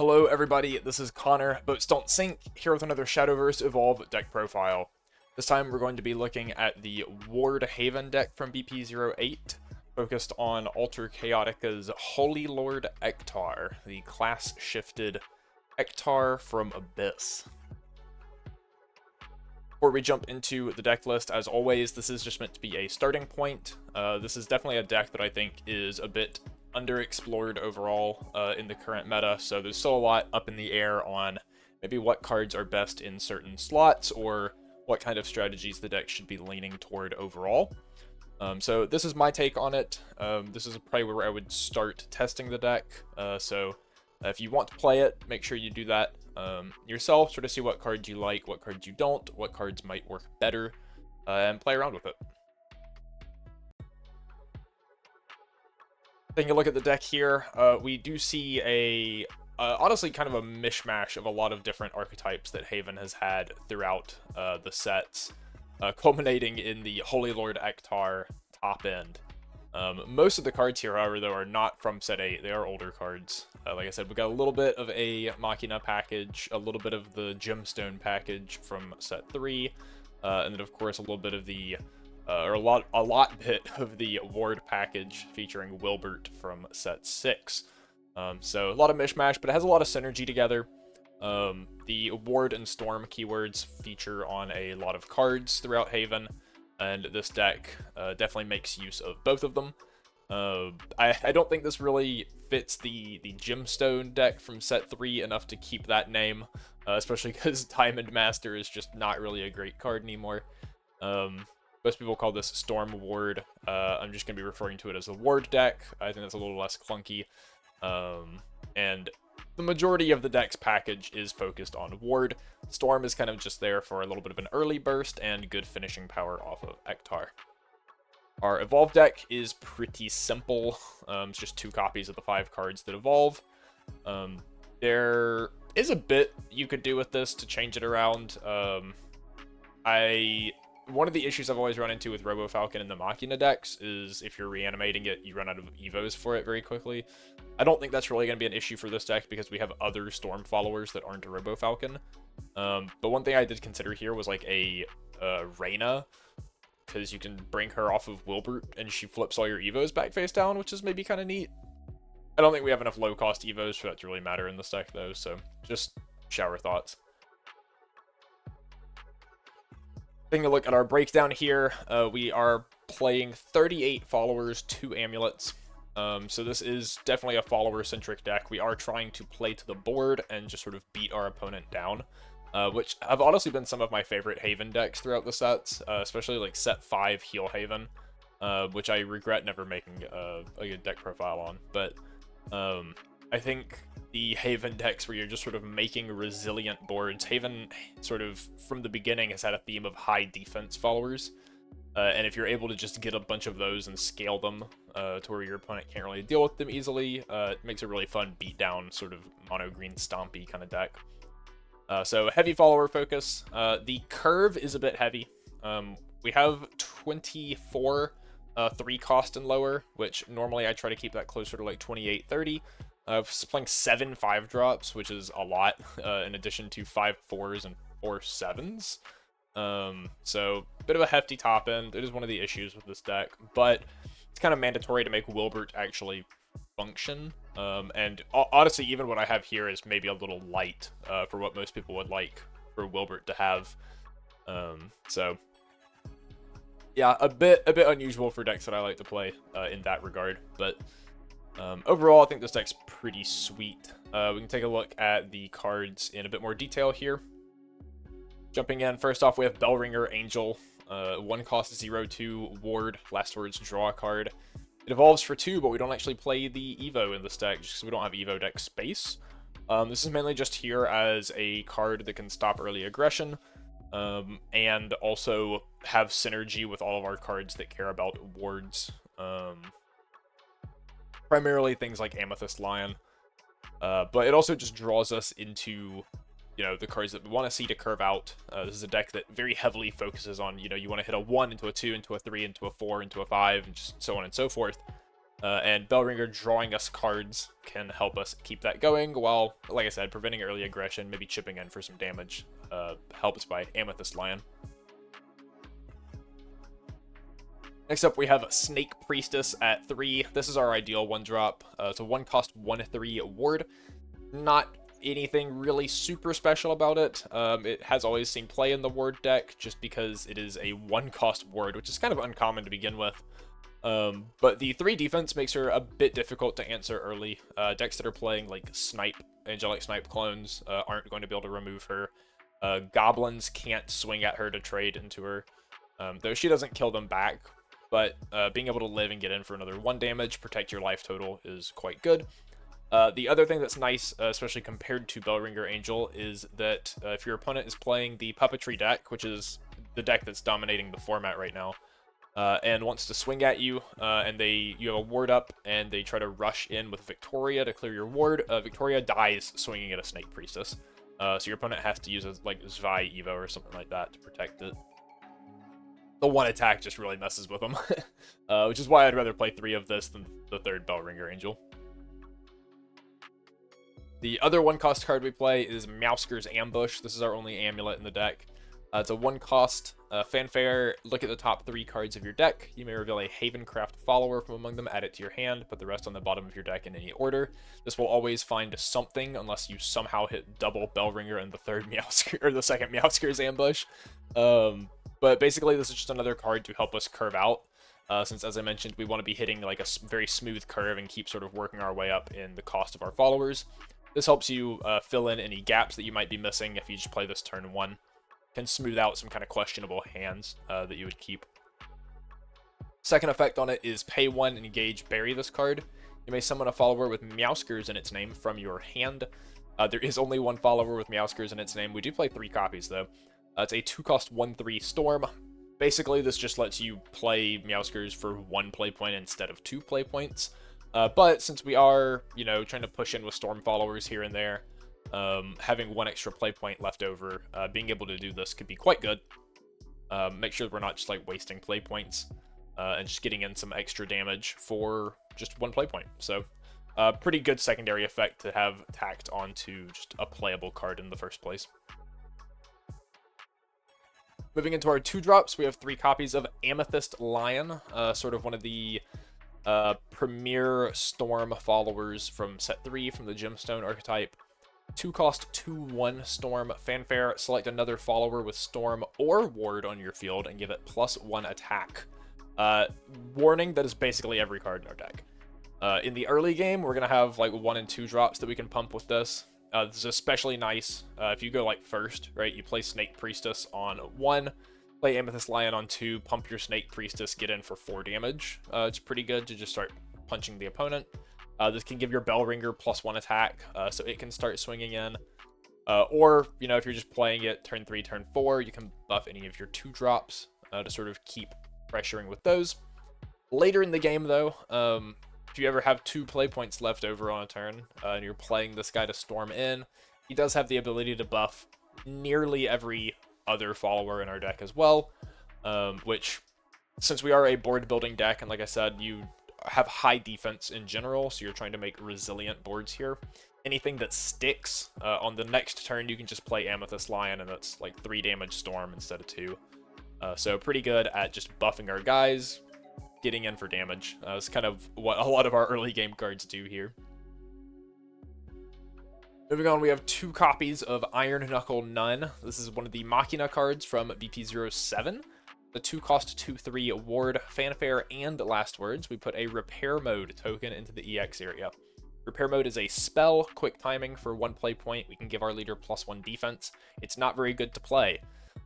Hello everybody, this is Connor, BoatsDon'tSink, here with another Shadowverse Evolve deck profile. This time we're going to be looking at the Ward Haven deck from BP08, focused on Alterchaotica's Holylord Eachtar, the class-shifted Eachtar from Abyss. Before we jump into the deck list, as always, this is just meant to be a starting point. This is definitely a deck that I think is a bit underexplored overall in the current meta, so there's still a lot up in the air on maybe what cards are best in certain slots or what kind of strategies the deck should be leaning toward overall. So this is my take on it. This is probably where I would start testing the deck, so if you want to play it, make sure you do that yourself, sort of see what cards you like, what cards you don't, what cards might work better, and play around with it. Taking a look at the deck here, we do see a, honestly, kind of a mishmash of a lot of different archetypes that Haven has had throughout the sets, culminating in the Holylord Eachtar top end. Most of the cards here, however, though, are not from set 8. They are older cards. Like I said, we got a little bit of a Machina package, a little bit of the Gemstone package from set 3, and then, of course, a little bit of the a lot bit of the Ward package featuring Wilbert from set 6. So a lot of mishmash, but it has a lot of synergy together. The Ward and Storm keywords feature on a lot of cards throughout Haven, and this deck definitely makes use of both of them. I don't think this really fits the Gemstone deck from set 3 enough to keep that name, especially because Diamond Master is just not really a great card anymore. Most people call this Storm Ward. I'm just going to be referring to it as a Ward deck. I think that's a little less clunky. And the majority of the deck's package is focused on Ward. Storm is kind of just there for a little bit of an early burst and good finishing power off of Eachtar. Our Evolve deck is pretty simple. It's just 2 copies of the 5 cards that evolve. There is a bit you could do with this to change it around. One of the issues I've always run into with Robo Falcon and the Machina decks is if you're reanimating it, you run out of Evos for it very quickly. I don't think that's really going to be an issue for this deck because we have other Storm followers that aren't a Robo Falcon. But one thing I did consider here was like a Reyna, because you can bring her off of Wilbert and she flips all your Evos back face down, which is maybe kind of neat. I don't think we have enough low-cost Evos for that to really matter in this deck, though, so just shower thoughts. Taking a look at our breakdown here, we are playing 38 followers, 2 amulets. So this is definitely a follower-centric deck. We are trying to play to the board and just sort of beat our opponent down, which have honestly been some of my favorite Haven decks throughout the sets, especially like set 5 Heal Haven, which I regret never making a good deck profile on. But I think the Haven decks where you're just sort of making resilient boards. Haven sort of from the beginning has had a theme of high defense followers, and if you're able to just get a bunch of those and scale them to where your opponent can't really deal with them easily, it makes a really fun beatdown sort of mono green stompy kind of deck. So heavy follower focus. The curve is a bit heavy. We have 24 3 cost and lower, which normally I try to keep that closer to like 28, 30. Playing 7 5-drops, which is a lot, in addition to 5 4s and 4 7s. So, bit of a hefty top end. It is one of the issues with this deck, but it's kind of mandatory to make Wilbert actually function. And honestly, even what I have here is maybe a little light for what most people would like for Wilbert to have. So, yeah, a bit unusual for decks that I like to play in that regard, but overall, I think this deck's pretty sweet. We can take a look at the cards in a bit more detail here. Jumping in, first off, we have Bellringer Angel, 1 cost 0/2 Ward, last words, draw a card. It evolves for 2, but we don't actually play the Evo in this deck, just because we don't have Evo deck space. This is mainly just here as a card that can stop early aggression, and also have synergy with all of our cards that care about wards. Primarily things like Amethyst Lion, but it also just draws us into, you know, the cards that we want to see to curve out. This is a deck that very heavily focuses on, you know, you want to hit a 1 into a 2 into a 3 into a 4 into a 5 and just so on and so forth. And Bellringer drawing us cards can help us keep that going, while, like I said, preventing early aggression, maybe chipping in for some damage, helped by Amethyst Lion. Next up, we have Snake Priestess at 3. This is our ideal 1-drop. It's a 1-cost 1/3 ward. Not anything really super special about it. It has always seen play in the ward deck, just because it is a 1-cost ward, which is kind of uncommon to begin with. But the 3 defense makes her a bit difficult to answer early. Decks that are playing like Snipe, Angelic Snipe clones, aren't going to be able to remove her. Goblins can't swing at her to trade into her, though she doesn't kill them back. But being able to live and get in for another 1 damage, protect your life total, is quite good. The other thing that's nice, especially compared to Bellringer Angel, is that if your opponent is playing the Puppetry deck, which is the deck that's dominating the format right now, and wants to swing at you, and you have a ward up, and they try to rush in with Victoria to clear your ward, Victoria dies swinging at a Snake Priestess. So your opponent has to use a, like SVE Evo or something like that to protect it. The 1 attack just really messes with them, which is why I'd rather play 3 of this than the 3rd Bellringer Angel. The other 1-cost card we play is Meowsker's Ambush. This is our only amulet in the deck. It's a 1-cost fanfare. Look at the top 3 cards of your deck. You may reveal a Havencraft follower from among them, add it to your hand, put the rest on the bottom of your deck in any order. This will always find something unless you somehow hit double Bellringer in the 3rd Meowsker, or the 2nd Meowsker's Ambush. But basically, this is just another card to help us curve out. Since, as I mentioned, we want to be hitting like a very smooth curve and keep sort of working our way up in the cost of our followers. This helps you fill in any gaps that you might be missing if you just play this turn 1. Can smooth out some kind of questionable hands that you would keep. Second effect on it is pay 1 and engage bury this card. You may summon a follower with Meowskers in its name from your hand. There is only 1 follower with Meowskers in its name. We do play 3 copies though. It's a 2-cost 1/3 Storm. Basically, this just lets you play Meowskers for 1 play point instead of 2 play points. But since we are, you know, trying to push in with Storm followers here and there, having 1 extra play point left over, being able to do this could be quite good. Make sure we're not just like wasting play points and just getting in some extra damage for just 1 play point. So, pretty good secondary effect to have tacked onto just a playable card in the first place. Moving into our 2-drops, we have 3 copies of Amethyst Lion, sort of one of the premier Storm followers from set 3 from the Gemstone archetype. 2-cost 2/1 Storm fanfare. Select another follower with Storm or Ward on your field and give it +1 attack. Warning, that is basically every card in our deck. In the early game, we're going to have like 1 and 2 drops that we can pump with this. This is especially nice if you go like first, right? You play Snake Priestess on 1, play Amethyst Lion on 2, pump your Snake Priestess, get in for 4 damage. It's pretty good to just start punching the opponent. This can give your Bellringer +1 attack, so it can start swinging in. Or, you know, if you're just playing it turn 3, turn 4, you can buff any of your 2-drops to sort of keep pressuring with those. Later in the game, though, if you ever have 2 play points left over on a turn, and you're playing this guy to storm in, he does have the ability to buff nearly every other follower in our deck as well, which, since we are a board building deck, and like I said, you have high defense in general, so you're trying to make resilient boards here. Anything that sticks, on the next turn, you can just play Amethyst Lion, and that's like 3 damage Storm instead of 2. So pretty good at just buffing our guys, getting in for damage. It's kind of what a lot of our early game cards do here. Moving on, we have 2 copies of Iron Knuckle Nun. This is one of the Machina cards from BP07. The 2-cost 2/3 Ward, Fanfare, and Last Words. We put a Repair Mode token into the EX area. Repair Mode is a spell, quick timing for 1 play point. We can give our leader +1 defense. It's not very good to play.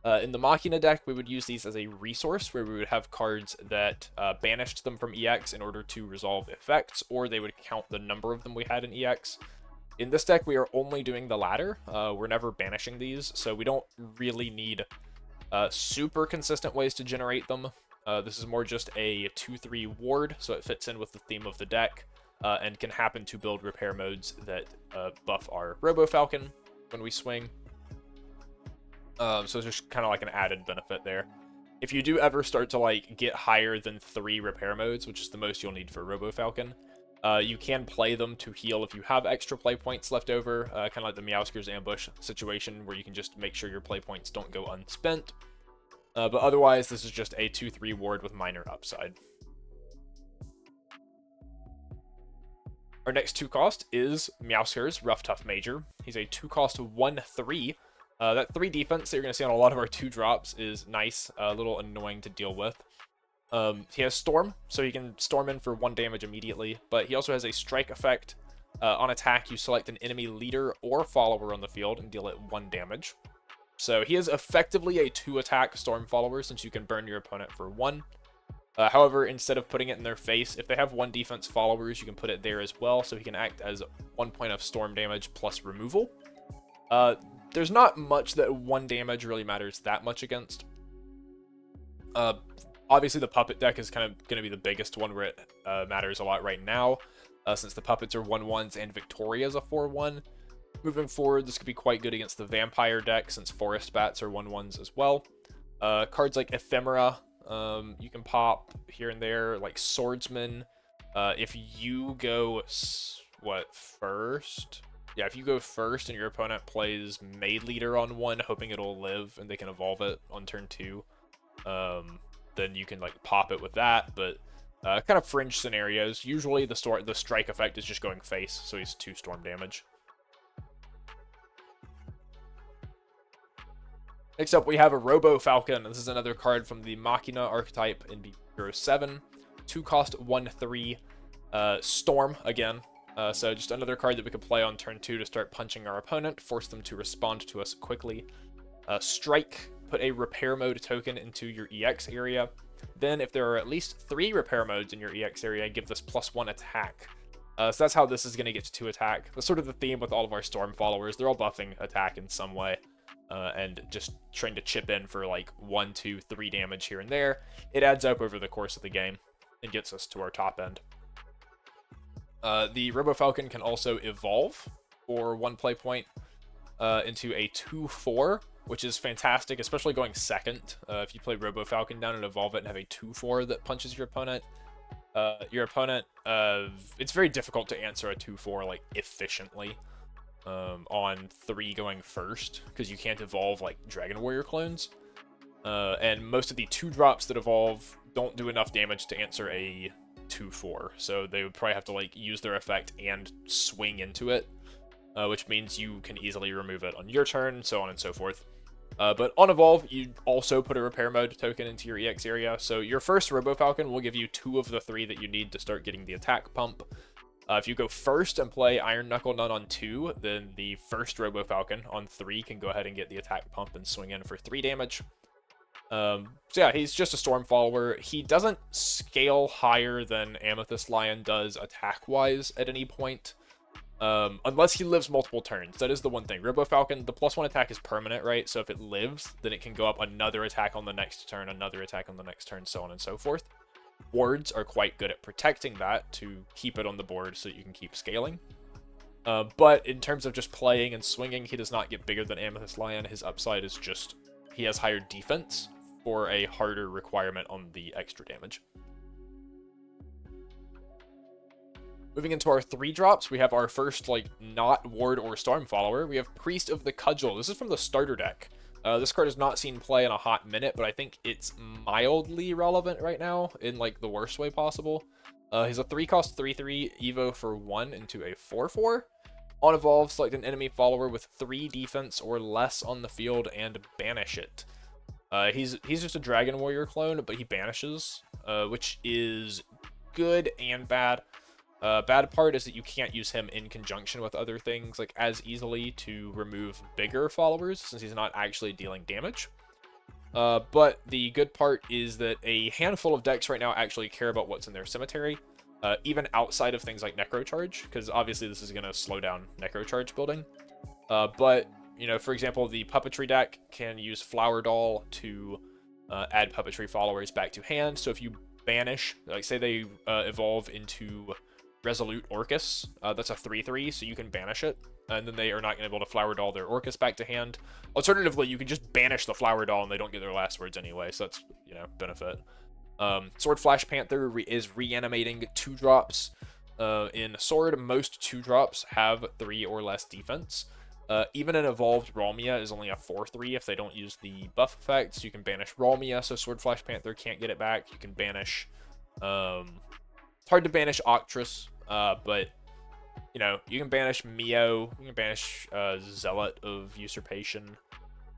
In the Machina deck, we would use these as a resource, where we would have cards that banished them from EX in order to resolve effects, or they would count the number of them we had in EX. In this deck, we are only doing the latter. We're never banishing these, so we don't really need super consistent ways to generate them. This is more just a 2/3 ward, so it fits in with the theme of the deck, and can happen to build repair modes that buff our Robo Falcon when we swing. So it's just kind of like an added benefit there. if you do ever start to like get higher than 3 repair modes, which is the most you'll need for Robo Falcon, you can play them to heal if you have extra play points left over, kind of like the Meowscar's ambush situation, where you can just make sure your play points don't go unspent. But otherwise, this is just a 2/3 ward with minor upside. Our next 2 cost is Meowscar's Rough Tough Major. He's a 2 cost 1/3. That 3 defense that you're going to see on a lot of our 2 drops is nice, a little annoying to deal with. He has Storm, so he can Storm in for 1 damage immediately, but he also has a Strike effect. On attack, you select an enemy leader or follower on the field and deal it 1 damage. So he is effectively a 2-attack Storm follower, since you can burn your opponent for 1. However, instead of putting it in their face, if they have 1 defense followers, you can put it there as well, so he can act as 1 point of Storm damage plus removal. There's not much that 1 damage really matters that much against. Obviously, the Puppet deck is kind of going to be the biggest one where it matters a lot right now, since the Puppets are 1/1s and Victoria's a 4/1. Moving forward, this could be quite good against the Vampire deck, since Forest Bats are 1/1s as well. Cards like Ephemera, you can pop here and there, like Swordsman. If you go, first? Yeah, if you go first and your opponent plays Maid Leader on 1, hoping it'll live and they can evolve it on turn 2, then you can like pop it with that. But kind of fringe scenarios. Usually the strike effect is just going face, so he's 2 storm damage. Next up, we have a Robo Falcon. This is another card from the Machina archetype in BP07. 2 cost 1/3. Storm again. So just another card that we can play on turn 2 to start punching our opponent, force them to respond to us quickly. Strike, put a repair mode token into your EX area. Then, if there are at least 3 repair modes in your EX area, give this +1 attack. So that's how this is going to get to 2 attack. That's sort of the theme with all of our Storm followers. They're all buffing attack in some way, and just trying to chip in for like 1, 2, 3 damage here and there. It adds up over the course of the game and gets us to our top end. The Robo Falcon can also evolve for 1 play point into a 2/4, which is fantastic, especially going second. If you play Robo Falcon down and evolve it and have a 2/4 that punches your opponent, it's very difficult to answer a 2/4 like efficiently on 3 going first, because you can't evolve like Dragon Warrior clones. And most of the 2 drops that evolve don't do enough damage to answer a 2/4, so they would probably have to like use their effect and swing into it, which means you can easily remove it on your turn, so on and so forth. But on evolve, you also put a repair mode token into your EX area, so your first Robo Falcon will give you 2 of the 3 that you need to start getting the attack pump. If you go first and play Iron Knuckle Nun on 2, then the first Robo Falcon on 3 can go ahead and get the attack pump and swing in for 3 damage. So yeah, he's just a Storm follower. He doesn't scale higher than Amethyst Lion does attack-wise at any point, unless he lives multiple turns. That is the one thing. Robo Falcon, the +1 attack is permanent, right? So if it lives, then it can go up another attack on the next turn, another attack on the next turn, so on and so forth. Wards are quite good at protecting that to keep it on the board so that you can keep scaling. But in terms of just playing and swinging, he does not get bigger than Amethyst Lion. His upside is just he has higher defense for a harder requirement on the extra damage. Moving into our 3 drops, we have our first, like, not Ward or Storm follower. We have Priest of the Cudgel. This is from the starter deck. This card has not seen play in a hot minute, but I think it's mildly relevant right now in, like, the worst way possible. He's a 3-cost 3/3 Evo for 1 into a 4/4. On evolve, select an enemy follower with 3 defense or less on the field and banish it. He's just a Dragon Warrior clone, but he banishes, which is good and bad. Bad part is that you can't use him in conjunction with other things like as easily to remove bigger followers, since he's not actually dealing damage. But the good part is that a handful of decks right now actually care about what's in their cemetery, even outside of things like Necrocharge, because obviously this is going to slow down Necrocharge building. But you know, for example, the Puppetry deck can use Flower Doll to add Puppetry followers back to hand. So if you banish, like say they evolve into Resolute Orcus. That's a 3/3, so you can banish it, and then they are not going to be able to Flower Doll their Orcus back to hand. Alternatively, you can just banish the Flower Doll and they don't get their last words anyway, so that's, you know, benefit. Sword Flash Panther is reanimating 2-drops. In Sword, most 2-drops have 3 or less defense. Even an evolved Ralmia is only a 4/3 if they don't use the buff effects. You can banish Ralmia, so Sword Flash Panther can't get it back. You can banish... it's hard to banish Octrus, but, you know, you can banish Mio, you can banish Zealot of Usurpation.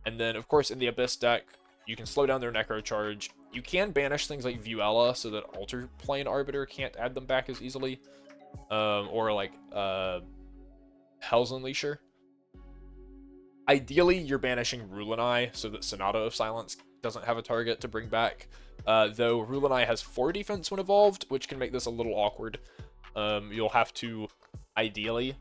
And then, of course, in the Abyss deck, you can slow down their Necro Charge. You can banish things like Vuella so that Alter Plane Arbiter can't add them back as easily. Or, like, Hell's Unleasher. Ideally, you're banishing Rulanai so that Sonata of Silence doesn't have a target to bring back. Though Rulanai has 4 defense when evolved, which can make this a little awkward. You'll have to, ideally,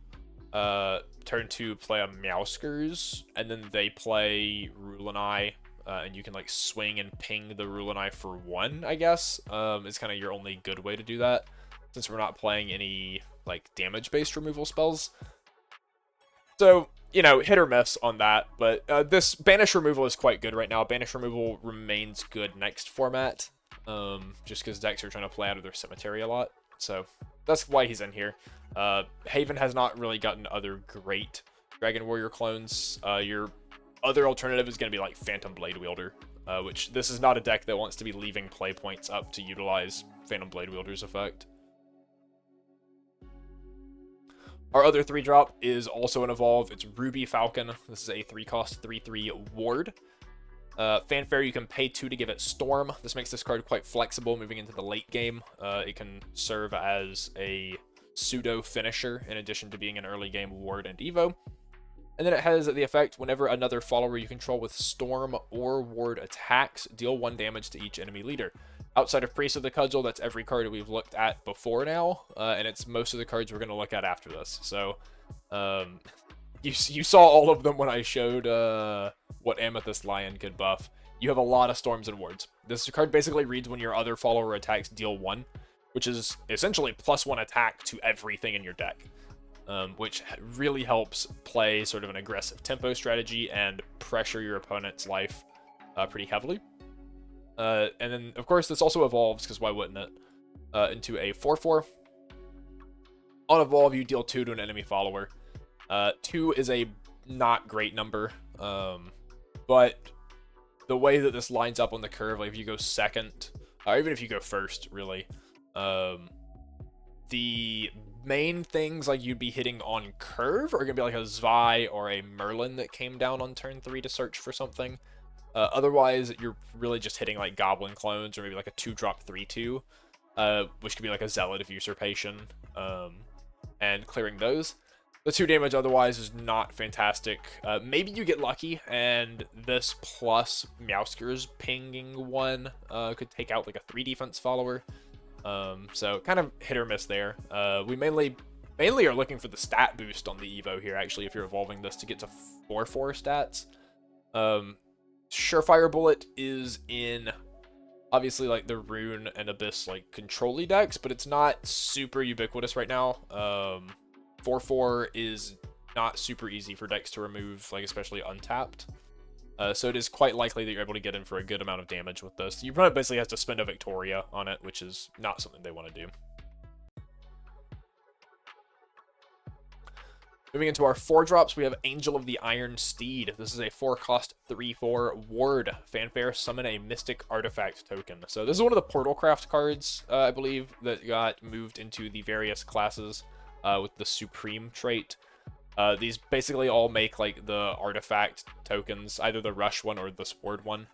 turn to play a Meowskers, and then they play Rulanai, and you can, like, swing and ping the Rulanai for 1, I guess. It's kind of your only good way to do that, since we're not playing any, like, damage-based removal spells. So, you know, hit or miss on that, but this Banish removal is quite good right now. Banish removal remains good next format, just because decks are trying to play out of their cemetery a lot, so that's why he's in here. Haven has not really gotten other great Dragon Warrior clones. Your other alternative is going to be like Phantom Blade Wielder, which this is not a deck that wants to be leaving play points up to utilize Phantom Blade Wielder's effect. Our other 3-drop is also an evolve. It's Ruby Falcon. This is a 3-cost 3/3 ward. Fanfare, you can pay 2 to give it Storm. This makes this card quite flexible moving into the late game. It can serve as a pseudo finisher in addition to being an early game ward and Evo. And then it has the effect, whenever another follower you control with Storm or ward attacks, deal 1 damage to each enemy leader. Outside of Priest of the Cudgel, that's every card we've looked at before now, and it's most of the cards we're going to look at after this. So, you saw all of them when I showed what Amethyst Lion could buff. You have a lot of Storms and Wards. This card basically reads when your other follower attacks, deal 1, which is essentially +1 attack to everything in your deck, which really helps play sort of an aggressive tempo strategy and pressure your opponent's life pretty heavily. And then, of course, this also evolves, because why wouldn't it, into a 4/4. On evolve, you deal 2 to an enemy follower. 2 is a not great number, but the way that this lines up on the curve, like if you go second, or even if you go first, really, the main things like you'd be hitting on curve are going to be like a Zwei or a Merlin that came down on turn 3 to search for something. Otherwise, you're really just hitting like Goblin clones or maybe like a 2-drop 3/2, which could be like a Zealot of Usurpation, and clearing those. The 2 damage otherwise is not fantastic. Maybe you get lucky, and this plus Meowskers pinging 1 could take out like a 3 defense follower. So kind of hit or miss there. We mainly are looking for the stat boost on the Evo here, actually, if you're evolving this to get to 4/4 stats. Surefire Bullet is in, obviously, like, the Rune and Abyss, like, control-y decks, but it's not super ubiquitous right now. 4/4 is not super easy for decks to remove, like, especially untapped. So it is quite likely that you're able to get in for a good amount of damage with this. Your opponent basically has to spend a Victoria on it, which is not something they want to do. Moving into our 4-drops, we have Angel of the Iron Steed. This is a 4-cost 3/4 ward. Fanfare, summon a Mystic Artifact token. So this is one of the Portalcraft cards, I believe, that got moved into the various classes with the Supreme trait. These basically all make like the artifact tokens, either the Rush one or the Sword one.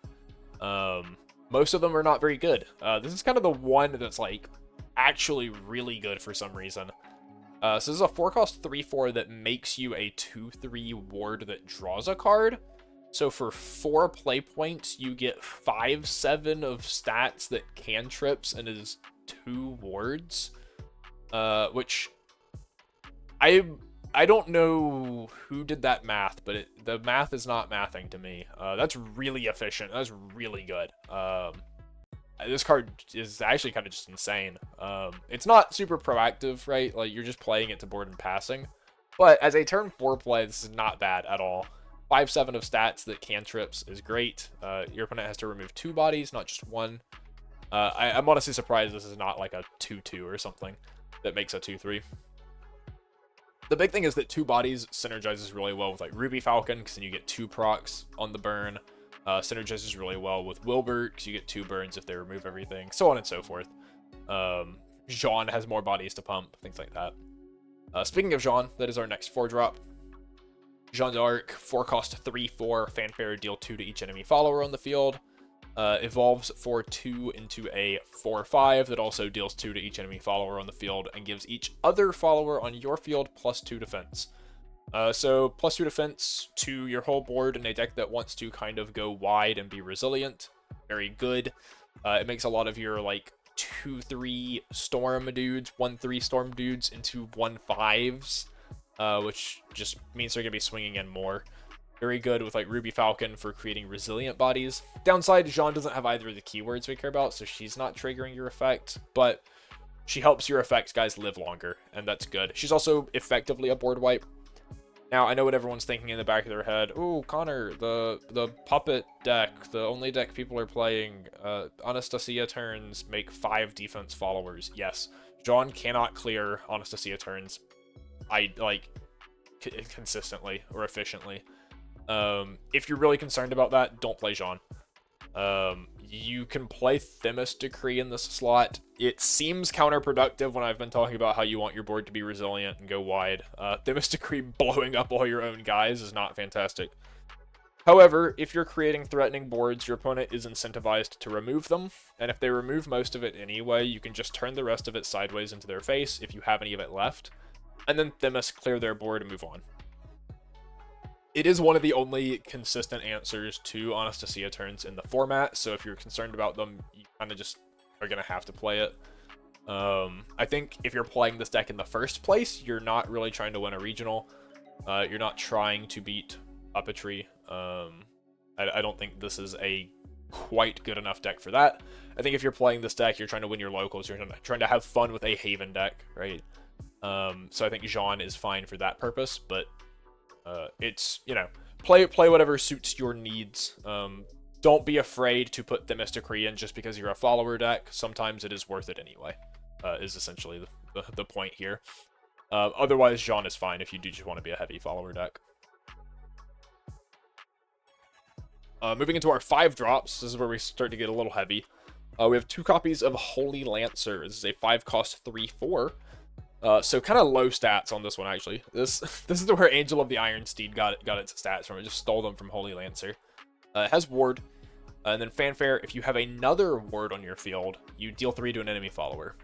Most of them are not very good. This is kind of the one that's like actually really good for some reason. So this is a 4-cost 3/4 that makes you a 2/3 ward that draws a card. So for 4 play points, you get 5/7 of stats that cantrips and is 2 wards. Which I don't know who did that math, but the math is not mathing to me. That's really efficient. That's really good. This card is actually kind of just insane. It's not super proactive, right? Like, you're just playing it to board and passing. But as a turn 4 play, this is not bad at all. 5/7 of stats that cantrips is great. Your opponent has to remove 2 bodies, not just 1. I'm honestly surprised this is not like a 2/2 or something that makes a 2/3. The big thing is that 2 bodies synergizes really well with like Ruby Falcon, because then you get 2 procs on the burn. Synergizes really well with Wilbert, because you get 2 burns if they remove everything, so on and so forth. Jean has more bodies to pump, things like that. Speaking of Jean, that is our next 4-drop. Jean d'Arc, 4 cost 3/4, fanfare, deal 2 to each enemy follower on the field. Evolves for 2 into a 4/5 that also deals 2 to each enemy follower on the field and gives each other follower on your field +2 defense. So +2 defense to your whole board in a deck that wants to kind of go wide and be resilient. Very good. It makes a lot of your like 2/3 storm dudes, 1/3 storm dudes into 1/5s, which just means they're gonna be swinging in more. Very good with like Ruby Falcon for creating resilient bodies. Downside, Jean doesn't have either of the keywords we care about, so she's not triggering your effect, but she helps your effects guys live longer, and that's good. She's also effectively a board wipe. Now, I know what everyone's thinking in the back of their head. Ooh, Connor, the puppet deck, the only deck people are playing, Anastasia turns make 5 defense followers. Yes, Jean cannot clear Anastasia turns consistently or efficiently. If you're really concerned about that, don't play Jean. You can play Themis Decree in this slot. It seems counterproductive when I've been talking about how you want your board to be resilient and go wide. Themis Decree blowing up all your own guys is not fantastic. However, if you're creating threatening boards, your opponent is incentivized to remove them, and if they remove most of it anyway, you can just turn the rest of it sideways into their face if you have any of it left, and then Themis clear their board and move on. It is one of the only consistent answers to Anastasia turns in the format, so if you're concerned about them, you kind of just are going to have to play it. I think if you're playing this deck in the first place, you're not really trying to win a regional. You're not trying to beat Puppetry. I don't think this is a quite good enough deck for that. I think if you're playing this deck, you're trying to win your locals. You're trying to have fun with a Haven deck, right? So I think Jean is fine for that purpose, but it's, you know, play whatever suits your needs. Don't be afraid to put Themis Decree in just because you're a follower deck. Sometimes it is worth it anyway, is essentially the point here. Otherwise, Jean is fine if you do just want to be a heavy follower deck. Moving into our 5-drops, this is where we start to get a little heavy. We have 2 copies of Holy Lancer. This is a 5 cost 3/4. So kind of low stats on this one, actually. This is where Angel of the Iron Steed got its stats from. It just stole them from Holy Lancer. It has Ward, and then Fanfare. If you have another Ward on your field, you deal 3 to an enemy follower.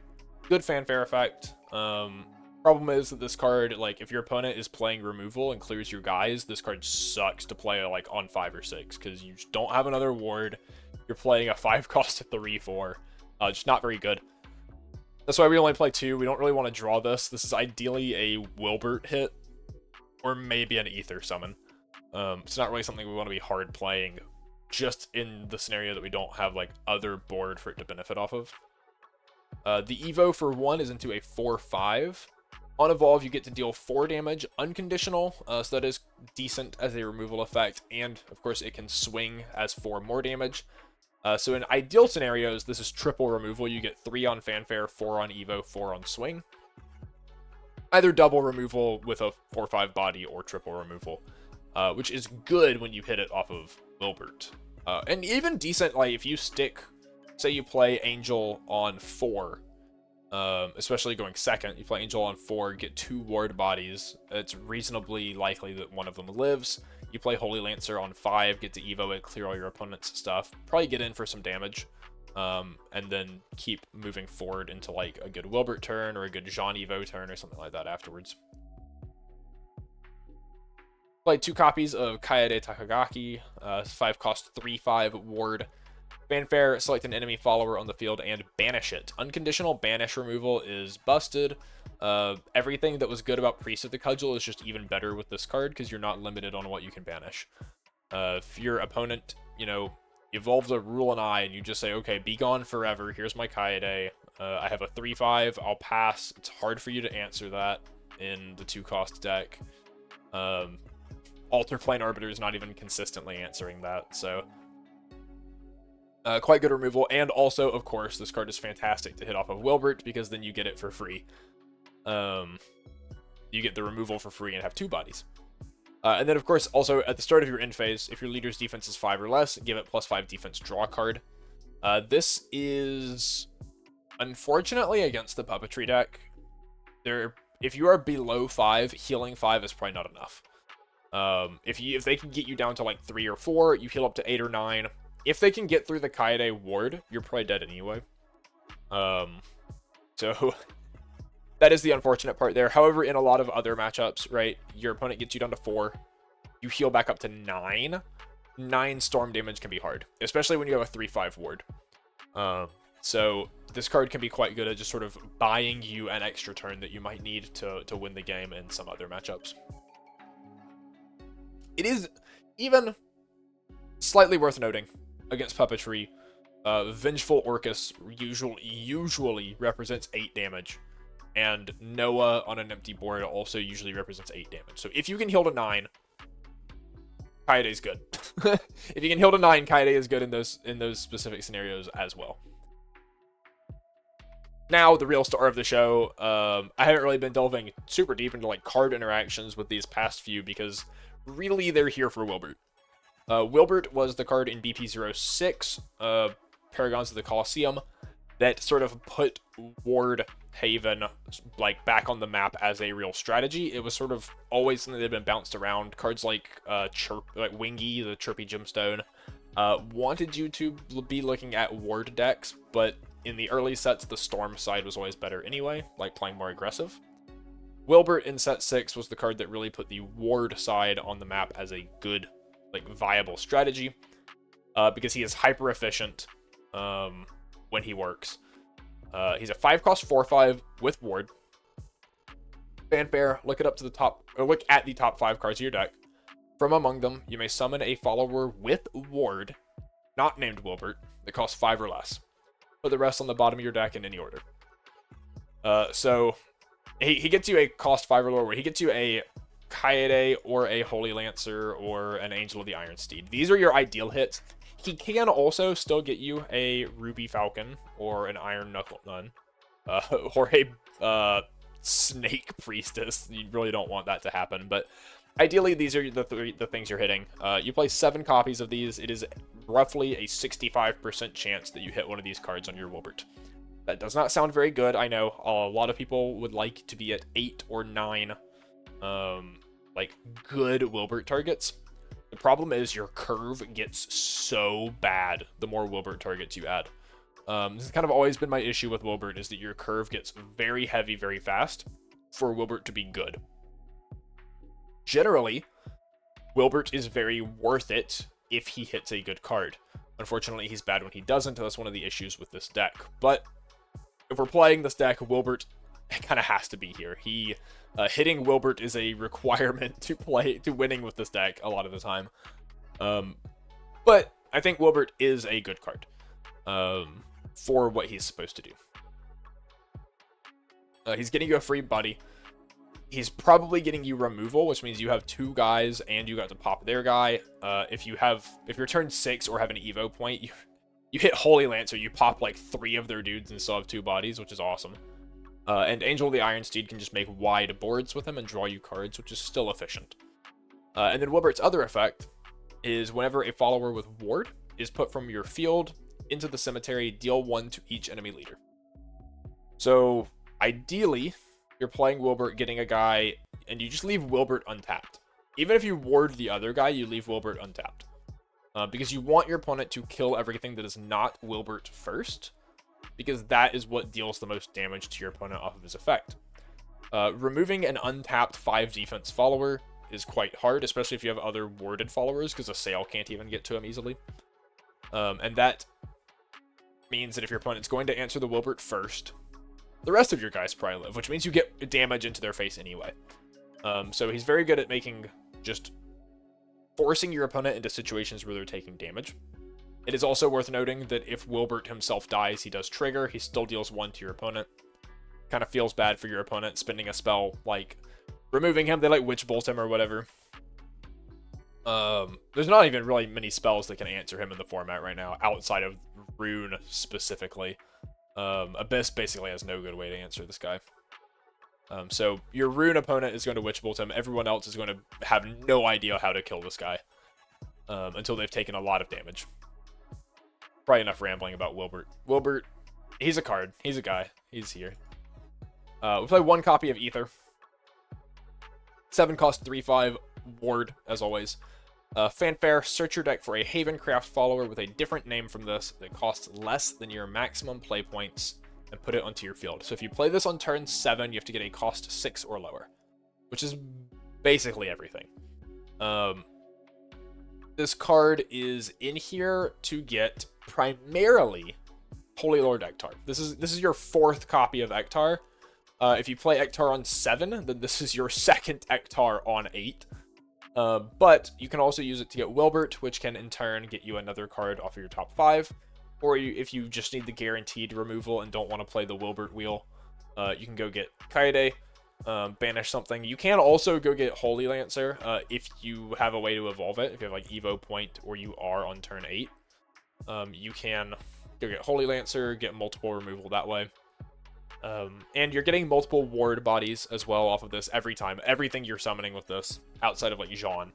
Good Fanfare effect. Problem is that this card, like, if your opponent is playing removal and clears your guys, this card sucks to play, like, on 5 or 6, because you just don't have another Ward. You're playing a 5 cost 3/4. Just not very good. That's why we only play 2. We don't really want to draw this. This is ideally a Wilbert hit, or maybe an Ether summon. It's not really something we want to be hard playing, just in the scenario that we don't have like other board for it to benefit off of. The Evo for 1 is into a 4/5. On Evolve, you get to deal 4 damage, unconditional, so that is decent as a removal effect, and of course it can swing as 4 more damage. So in ideal scenarios, this is triple removal. You get 3 on Fanfare, 4 on Evo, 4 on Swing. Either double removal with a 4/5 body or triple removal, which is good when you hit it off of Wilbert. And even decent, like, if you stick, say you play Angel on 4, especially going second, you play Angel on 4, get 2 ward bodies, it's reasonably likely that one of them lives. You play Holy Lancer on 5, get to Evo it, clear all your opponent's stuff, probably get in for some damage, and then keep moving forward into like a good Wilbert turn or a good Jean Evo turn or something like that afterwards. Play 2 copies of Kaede Takagaki, 5 cost 3/5 ward. Fanfare, select an enemy follower on the field and banish it. Unconditional banish removal is busted. Everything that was good about Priest of the Cudgel is just even better with this card because you're not limited on what you can banish. If your opponent, you know, evolve the Rule an Eye, and you just say, okay, be gone forever, here's my Kaede, I have a 3/5, I'll pass. It's hard for you to answer that in the 2-cost deck. Alter Plane Arbiter is not even consistently answering that, so... quite good removal, and also, of course, this card is fantastic to hit off of Wilbert, because then you get it for free. You get the removal for free and have 2 bodies. And then, of course, also, at the start of your end phase, if your leader's defense is 5 or less, give it +5 defense, draw a card. This is, unfortunately, against the Puppetry deck. If you are below 5, healing 5 is probably not enough. If they can get you down to, like, 3 or 4, you heal up to 8 or 9. If they can get through the Kaede ward, you're probably dead anyway. So... that is the unfortunate part there. However, in a lot of other matchups, right, your opponent gets you down to 4. You heal back up to 9. 9 storm damage can be hard, especially when you have a 3/5 ward. So this card can be quite good at just sort of buying you an extra turn that you might need to win the game in some other matchups. It is even slightly worth noting against Puppetry, Vengeful Orcus usually represents 8 damage. And Noah on an empty board also usually represents 8 damage. So if you can heal to 9, Kaede is good. If you can heal to 9, Kaede is good in those specific scenarios as well. Now, the real star of the show. I haven't really been delving super deep into like card interactions with these past few because really they're here for Wilbert. Wilbert was the card in BP06, Paragons of the Colosseum, that sort of put Ward Haven like back on the map as a real strategy. It was sort of always something that had been bounced around. Cards like Wingy, the Chirpy Gemstone, wanted you to be looking at Ward decks, but in the early sets, the Storm side was always better anyway, like playing more aggressive. Wilbert in set 6 was the card that really put the Ward side on the map as a good, like, viable strategy, because he is hyper efficient when he works. He's a 5-cost 4/5 with Ward. Fanfare, look at the top 5 cards of your deck. From among them, you may summon a follower with Ward, not named Wilbert, that costs 5 or less. Put the rest on the bottom of your deck in any order. So he gets you a cost 5 or lower, where he gets you a Kaede or a Holy Lancer or an Angel of the Iron Steed. These are your ideal hits. He can also still get you a Ruby Falcon or an Iron Knuckle Nun, or a Snake Priestess. You really don't want that to happen, but ideally these are the things you're hitting. You play 7 copies of these. It is roughly a 65% chance that you hit one of these cards on your Wilbert. That does not sound very good, I know. A lot of people would like to be at 8 or 9, like, good Wilbert targets. The problem is your curve gets so bad the more Wilbert targets you add. This has kind of always been my issue with Wilbert, is that your curve gets very heavy very fast for Wilbert to be good. Generally, Wilbert is very worth it if he hits a good card. Unfortunately, he's bad when he doesn't, and that's one of the issues with this deck. But if we're playing this deck, Wilbert kind of has to be here. Hitting Wilbert is a requirement to winning with this deck a lot of the time. But I think Wilbert is a good card for what he's supposed to do. He's getting you a free buddy. He's probably getting you removal, which means you have 2 guys and you got to pop their guy. If you're turn 6 or have an Evo point, you hit Holy Lancer, you pop like 3 of their dudes and still have 2 bodies, which is awesome. And Angel of the Iron Steed can just make wide boards with him and draw you cards, which is still efficient. And then Wilbert's other effect is whenever a follower with Ward is put from your field into the cemetery, deal 1 to each enemy leader. So ideally, you're playing Wilbert, getting a guy, and you just leave Wilbert untapped. Even if you ward the other guy, you leave Wilbert untapped. Because you want your opponent to kill everything that is not Wilbert first, because that is what deals the most damage to your opponent off of his effect. Removing an untapped 5 defense follower is quite hard, especially if you have other warded followers, because a Sail can't even get to him easily. And that means that if your opponent's going to answer the Wilbert first, the rest of your guys probably live, which means you get damage into their face anyway. So he's very good at just forcing your opponent into situations where they're taking damage. It is also worth noting that if Wilbert himself dies, he does trigger. He still deals 1 to your opponent. Kind of feels bad for your opponent spending a spell, like, removing him. They, like, Witch Bolt him or whatever. There's not even really many spells that can answer him in the format right now, outside of Rune specifically. Abyss basically has no good way to answer this guy. So your Rune opponent is going to Witch Bolt him. Everyone else is going to have no idea how to kill this guy until they've taken a lot of damage. Probably enough rambling about Wilbert. Wilbert, he's a card. He's a guy. He's here. We play 1 copy of Ether. 7 cost 3/5 ward, as always. Fanfare, search your deck for a Havencraft follower with a different name from this that costs less than your maximum play points and put it onto your field. So if you play this on turn 7, you have to get a cost 6 or lower, which is basically everything. This card is in here to get primarily Holylord Eachtar. This is your 4th copy of Eachtar. If you play Eachtar on 7, then this is your 2nd Eachtar on 8. But you can also use it to get Wilbert, which can in turn get you another card off of your top 5. Or if you just need the guaranteed removal and don't want to play the Wilbert wheel, you can go get Kaede, banish something. You can also go get Holy Lancer if you have a way to evolve it. If you have like Evo Point or you are on turn 8, you can go get Holy Lancer, get multiple removal that way. And you're getting multiple ward bodies as well off of this every time. Everything you're summoning with this, outside of like Jean,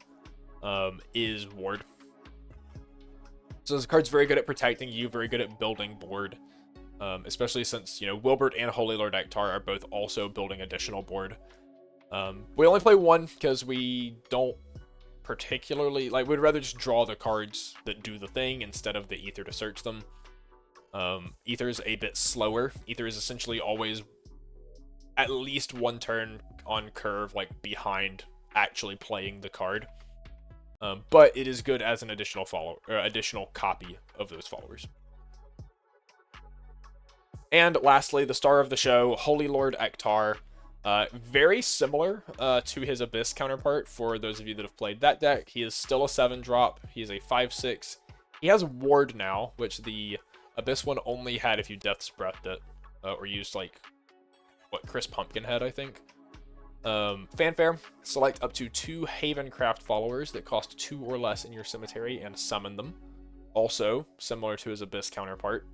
is ward. So this card's very good at protecting you, very good at building board. Especially since, you know, Wilbert and Holylord Eachtar are both also building additional board. We only play 1 because we don't particularly, like, we'd rather just draw the cards that do the thing instead of the Ether to search them. Ether is a bit slower. Ether is essentially always at least 1 turn on curve, like, behind actually playing the card. But it is good as an additional follower, or additional copy of those followers. And lastly, the star of the show, Holylord Eachtar. Very similar to his Abyss counterpart for those of you that have played that deck. He is still a 7-drop. He is a 5/6. He has Ward now, which the Abyss one only had if you Death's Breathed it. Or used, like, what, Chris Pumpkinhead, I think. Fanfare, select up to 2 Havencraft followers that cost 2 or less in your cemetery and summon them. Also, similar to his Abyss counterpart.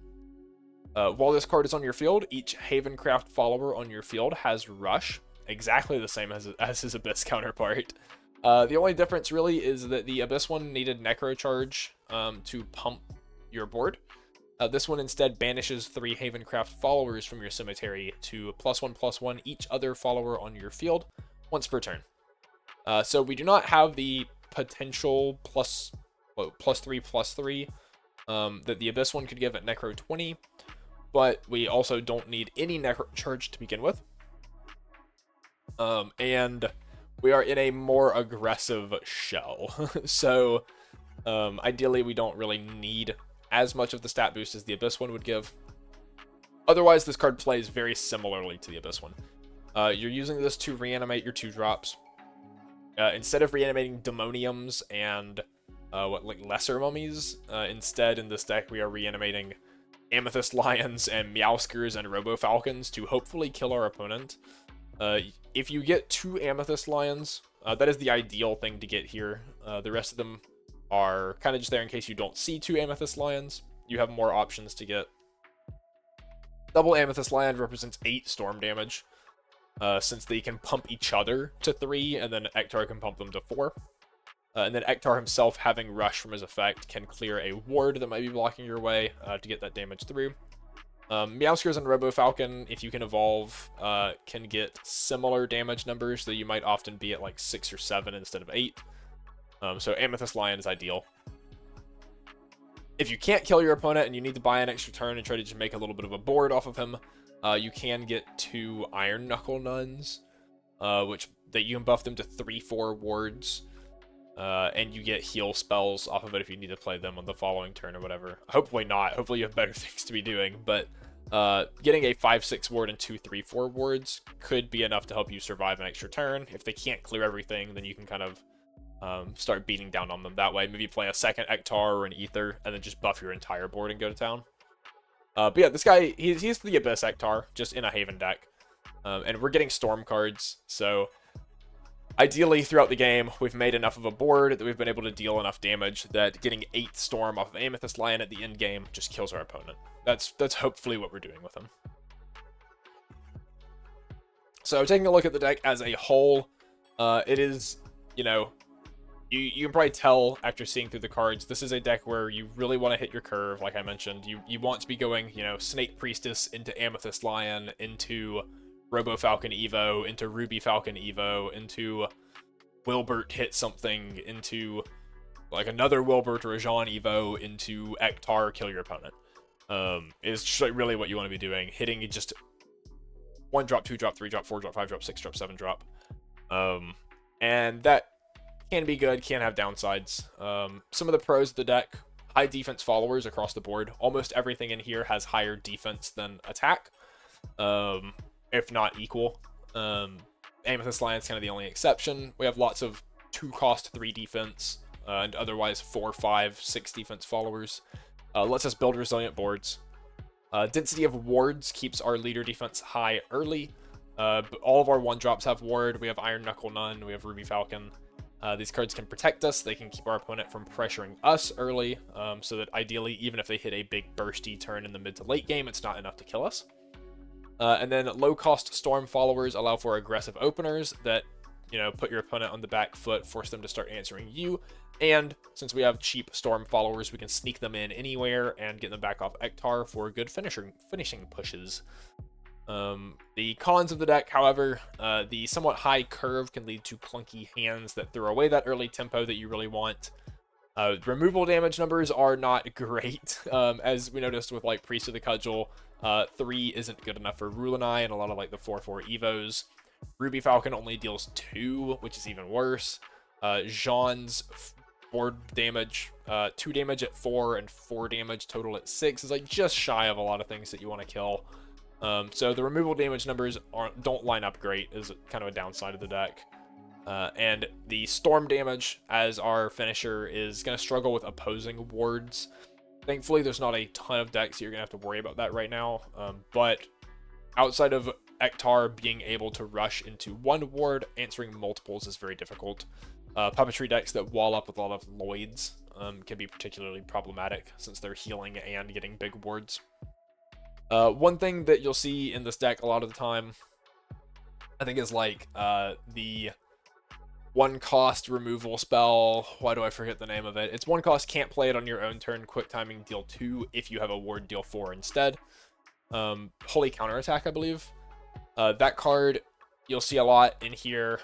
While this card is on your field, each Havencraft follower on your field has Rush, exactly the same as his Abyss counterpart. The only difference really is that the Abyss one needed Necro Charge to pump your board. This one instead banishes 3 Havencraft followers from your cemetery to +1/+1 each other follower on your field once per turn. So we do not have the potential +3/+3 that the Abyss one could give at Necro 20, but we also don't need any Necro Charge to begin with. And we are in a more aggressive shell. So ideally we don't really need as much of the stat boost as the Abyss one would give. Otherwise, this card plays very similarly to the Abyss one. You're using this to reanimate your 2-drops. Instead of reanimating Demoniums and lesser mummies, instead in this deck we are reanimating Amethyst Lions and Meowskers and Robo Falcons to hopefully kill our opponent. If you get 2 Amethyst Lions, that is the ideal thing to get here. The rest of them are kind of just there in case you don't see 2 Amethyst Lions. You have more options to get. Double Amethyst Lion represents 8 storm damage, since they can pump each other to 3, and then Eachtar can pump them to 4. And then Eachtar himself, having Rush from his effect, can clear a ward that might be blocking your way to get that damage through. Meowskers and Robo Falcon, if you can evolve, can get similar damage numbers, though you might often be at like 6 or 7 instead of 8. So Amethyst Lion is ideal. If you can't kill your opponent and you need to buy an extra turn and try to just make a little bit of a board off of him, you can get 2 Iron Knuckle Nuns, which you can buff them to 3/4 wards, and you get heal spells off of it if you need to play them on the following turn or whatever. Hopefully not. Hopefully you have better things to be doing, but getting a 5/6 ward and 2 3/4 wards could be enough to help you survive an extra turn. If they can't clear everything, then you can kind of start beating down on them that way. Maybe play a second Eachtar or an Ether, and then just buff your entire board and go to town. But yeah, this guy, he's the Abyss Eachtar, just in a Haven deck. And we're getting Storm cards, so ideally throughout the game, we've made enough of a board that we've been able to deal enough damage that getting 8 Storm off of Amethyst Lion at the end game just kills our opponent. That's hopefully what we're doing with him. So taking a look at the deck as a whole, it is, you know, you can probably tell after seeing through the cards, this is a deck where you really want to hit your curve, like I mentioned. You want to be going, you know, Snake Priestess into Amethyst Lion, into Robo Falcon Evo, into Ruby Falcon Evo, into Wilbert hit something, into like another Wilbert or a Jean Evo, into Eachtar, kill your opponent. Is just like really what you want to be doing. Hitting just 1 drop, 2 drop, 3 drop, 4 drop, 5 drop, 6 drop, 7 drop. And that can be good, can have downsides. Some of the pros of the deck, high defense followers across the board. Almost everything in here has higher defense than attack, if not equal. Amethyst Lion's kind of the only exception. We have lots of 2-cost 3 defense, and otherwise 4, 5, 6 defense followers. Lets us build resilient boards. Density of wards keeps our leader defense high early. But all of our 1-drops have ward. We have Iron Knuckle Nun, we have Ruby Falcon. These cards can protect us. They can keep our opponent from pressuring us early, so that ideally, even if they hit a big bursty turn in the mid to late game, it's not enough to kill us. And then low-cost Storm followers allow for aggressive openers that, you know, put your opponent on the back foot, force them to start answering you. And since we have cheap Storm followers, we can sneak them in anywhere and get them back off Eachtar for good finishing pushes. The cons of the deck, however, the somewhat high curve can lead to clunky hands that throw away that early tempo that you really want. Removal damage numbers are not great, as we noticed with like Priest of the Cudgel. 3 isn't good enough for Rulanai and a lot of like the 4/4 Evos. Ruby Falcon only deals 2, which is even worse. Jean's board damage, 2 damage at 4 and 4 damage total at 6 is like just shy of a lot of things that you want to kill. So the removal damage numbers don't line up great, is kind of a downside of the deck. And the Storm damage as our finisher is going to struggle with opposing wards. Thankfully, there's not a ton of decks you're going to have to worry about that right now. But outside of Eachtar being able to rush into 1 ward, answering multiples is very difficult. Puppetry decks that wall up with a lot of Lloyds can be particularly problematic since they're healing and getting big wards. One thing that you'll see in this deck a lot of the time, I think, is like the 1-cost removal spell. Why do I forget the name of it? It's 1-cost, can't play it on your own turn, quick timing, deal 2. If you have a ward, deal 4 instead. Holy Counterattack, I believe. That card you'll see a lot in here.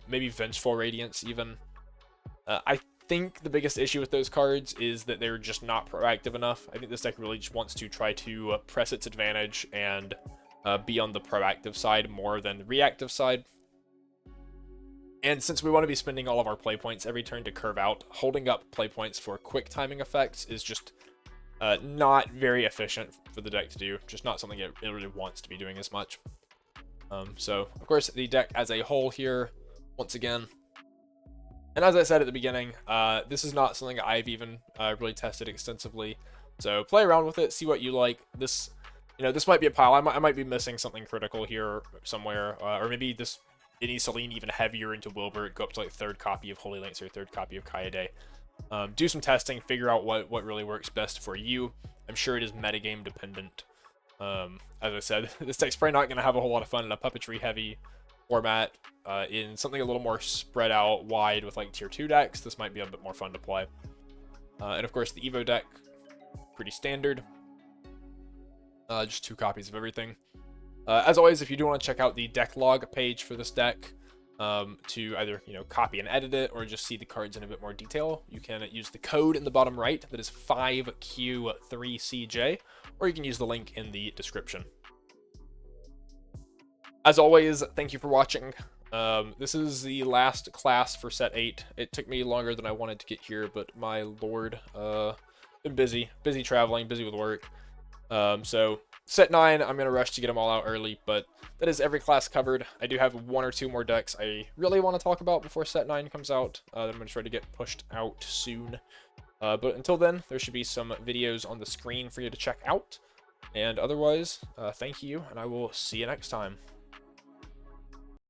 Maybe Vengeful Radiance even. I think the biggest issue with those cards is that they're just not proactive enough. I think this deck really just wants to try to press its advantage and be on the proactive side more than the reactive side. And since we want to be spending all of our play points every turn to curve out, holding up play points for quick timing effects is just not very efficient for the deck to do. Just not something it really wants to be doing as much. So, of course, the deck as a whole here, once again. And as I said at the beginning, this is not something I've even really tested extensively. So play around with it, see what you like. This, you know, this might be a pile. I might be missing something critical here somewhere, or maybe it needs to lean even heavier into Wilbert, go up to like 3rd copy of Holy Lancer, 3rd copy of Kaede. Do some testing, figure out what really works best for you. I'm sure it is metagame dependent. As I said, this deck's probably not going to have a whole lot of fun in a puppetry heavy format. In something a little more spread out wide with like tier 2 decks, this might be a bit more fun to play. And of course the Evo deck, pretty standard. Just 2 copies of everything. As always, if you do want to check out the deck log page for this deck, to either, you know, copy and edit it or just see the cards in a bit more detail, you can use the code in the bottom right that is 5Q3CJ, or you can use the link in the description. As always, thank you for watching. This is the last class for set 8. It took me longer than I wanted to get here, but my lord, been busy traveling, busy with work. So set 9, I'm going to rush to get them all out early, but that is every class covered. I do have 1 or 2 more decks I really want to talk about before set 9 comes out, that I'm going to try to get pushed out soon. But until then, there should be some videos on the screen for you to check out. And otherwise, thank you, and I will see you next time.